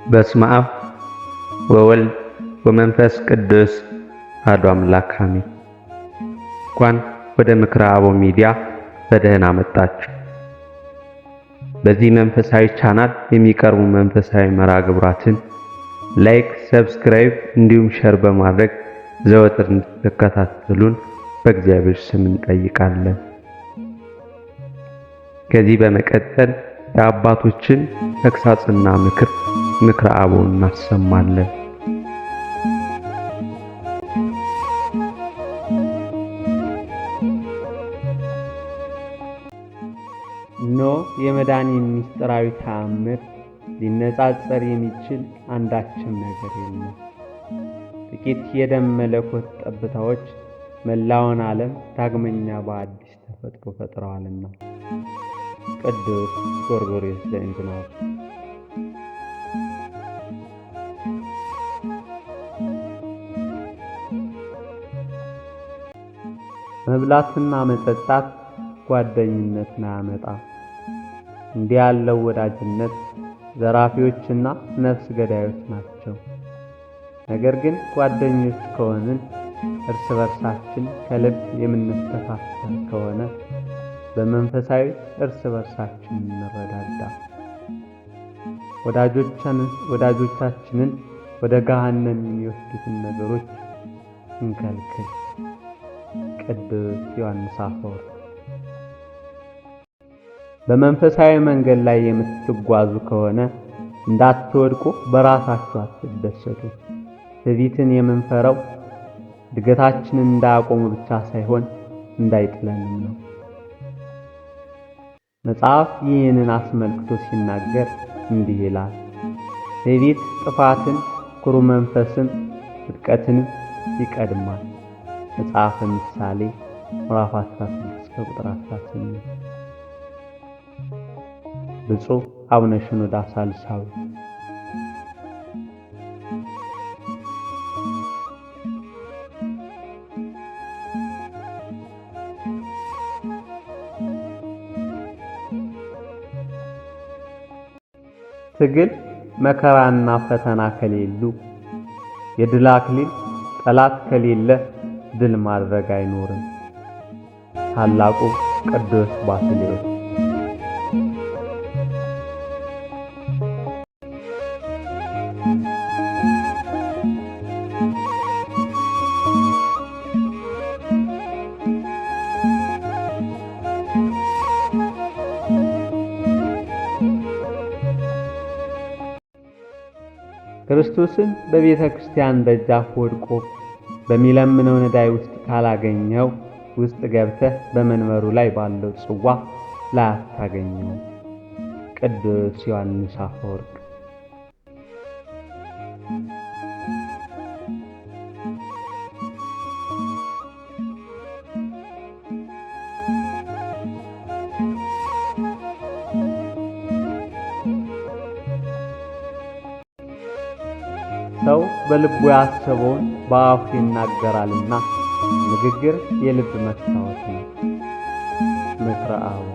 በስመ አብ ወወልድ ወመንፈስ ቅዱስ አሐዱ አምላክ አሜን። እንኳን ወደ ምክረ አበው ሚዲያ በደህና መጣችሁ። በዚህ መንፈሳዊ ቻናል የሚቀርቡ መንፈሳዊ መርሃ ግብራትን ላይክ፣ ሰብስክራይብ እንዲሁም ሸር በማድረግ ዘወትር እንድትከታተሉን በእግዚአብሔር ስም እንጠይቃለን። ከዚህ በመቀጠል የአባቶችን ተግሳጽና ምክረ አበውን እናሰማለን። እነሆ የመዳንን ምስጢራዊ ተአምር ሊነጻጸር የሚችል አንዳችም ነገር የለም። ጥቂት የደም መለኮት ጠብታዎች መላውን ዓለም ዳግመኛ በአዲስ ተፈጥሮ ፈጥረዋልና። ቅዱስ ጎርጎርዮስ ዘእንዝናዙ። መብላትና መጠጣት ጓደኝነትን አያመጣም። እንዲህ ያለው ወዳጅነት ዘራፊዎችና ነፍስ ገዳዮች ናቸው። ነገር ግን ጓደኞች ከሆንን እርስ በርሳችን ከልብ የምንተሳሰር ከሆነ በመንፈሳዊ እርስ በርሳችን እንረዳዳ። ወዳጆቻችንን ወደ ገሃነም የሚወስዱትን ነገሮች እንከልክል። ቅዱስ ዮሐንስ አፈወርቅ። በመንፈሳዊ መንገድ ላይ የምትጓዙ ከሆነ እንዳትወድቁ በራሳችሁ አትደሰቱ። ትዕቢትን የምንፈራው እድገታችንን እንዳያቆሙ ብቻ ሳይሆን እንዳይጥለንም ነው። መጽሐፍ ይህንን አስመልክቶ ሲናገር እንዲህ ይላል። ትዕቢት ጥፋትን፣ ኩሩ መንፈስም ውድቀትንም ይቀድማል። መጽሐፈ ምሳሌ ምዕራፍ 16 ቁጥር 18። ብፁዕ አቡነ ሽኖዳ ሳልሳዊ። ትግል መከራና ፈተና ከሌሉ የድል አክሊል ጠላት ከሌለ ድል ማድረግ አይኖርም። ታላቁ ቅዱስ ባስልዮስ። ክርስቶስን በቤተ ክርስቲያን ደጃፍ ወድቆ በሚለምነው ነዳይ ውስጥ ካላገኘው ውስጥ ገብተህ በመንበሩ ላይ ባለው ጽዋ ላይ አታገኘው። ቅዱስ ዮሐንስ አፈወርቅ። ሰው በልቡ ያሰበውን በአፉ ይናገራልና ንግግር የልብ መስታወት ነው። ምክረ አበው።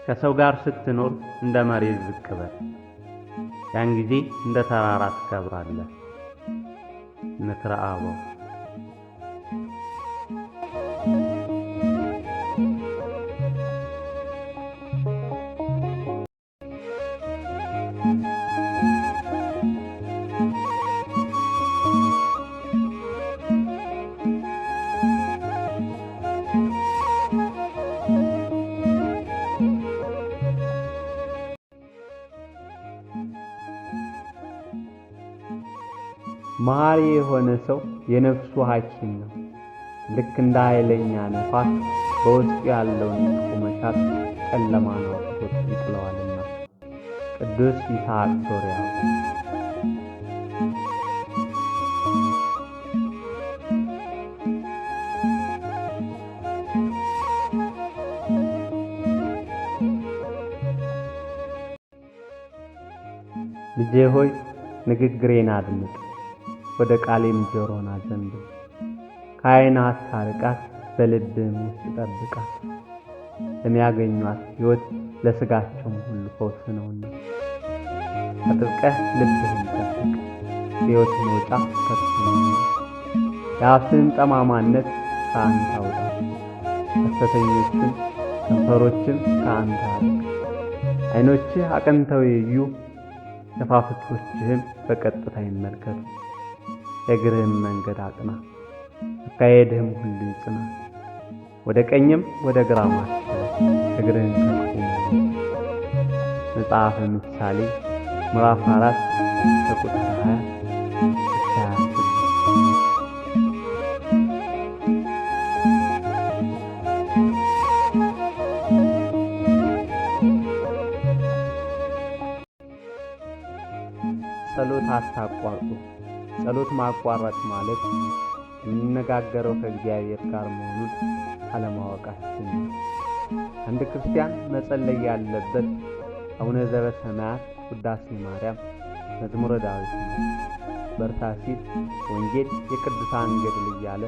ከሰው ጋር ስትኖር እንደ መሬት ዝቅ በል፣ ያን ጊዜ እንደ ተራራ ትከብራለህ። ምክረ አበው። መሐሪ የሆነ ሰው የነፍሱ ሐኪም ነው። ልክ እንደ ኃይለኛ ነፋስ በውስጡ ያለውን ክፉ መሻት ጨለማ ነው አውጥቶ ይጥለዋልና። ቅዱስ ይስሐቅ ሶርያዊ። ልጄ ሆይ ንግግሬን አድምጥ፣ ወደ ቃሌም ጆሮን አዘንብል። ከዓይንህ አታርቃት፣ በልብህም ውስጥ ጠብቃት። ለሚያገኟት ሕይወት ለሥጋቸውም ሁሉ ፈውስ ነውና። አጥብቀህ ልብህን ጠብቅ፣ ሕይወት መውጫ ከእርሱ ነውና። የአፍህን ጠማማነት ከአንተ አውጣ፣ ሐሰተኞችን ከንፈሮችም ከአንተ አርቅ። ዓይኖችህ አቅንተው ይዩ፣ ሸፋፍቶችህም በቀጥታ ይመልከቱ። የእግርህን መንገድ አቅና፣ አካሄድህም ሁሉ ይጽና። ወደ ቀኝም ወደ ግራም አትበል፣ እግርህን ከክፉ መልስ። መጽሐፈ ምሳሌ ምዕራፍ 4 ከቁጥር 20 እስከ 26። ጸሎት አታቋርጡ። ጸሎት ማቋረጥ ማለት የምንነጋገረው ከእግዚአብሔር ጋር መሆኑን አለማወቃችን ነው። አንድ ክርስቲያን መጸለይ ያለበት አቡነ ዘበሰማያት፣ ውዳሴ ማርያም፣ መዝሙረ ዳዊት ነው። በርታ ሲል ወንጌል፣ የቅዱሳን ገድል እያለ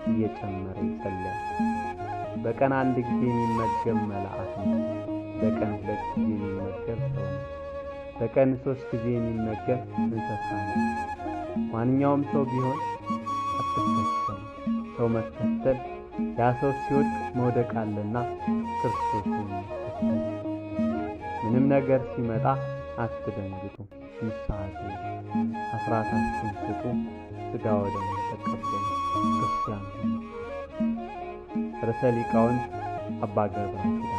እየጨመረ ይጸልያል። በቀን 1 ጊዜ የሚመገብ መልአክ ነው። በቀን 2 ጊዜ የሚመገብ ሰው ነው። በቀን 3 ጊዜ የሚመገብ እንስሳ ነው። ማንኛውም ሰው ቢሆን አትከተሉ። ሰው መከተል ያ ሰው ሲወድቅ መውደቅ አለና ክርስቶስን እንከተል። ምንም ነገር ሲመጣ አትደንግጡ፣ ንስሐ ግቡ፣ አስራታችሁን ስጡ፣ ሥጋ ወደሙን ተቀበሉ፣ ክርስቲያን ሁኑ። ርዕሰ ሊቃውንት አባ ገብረ ኪዳን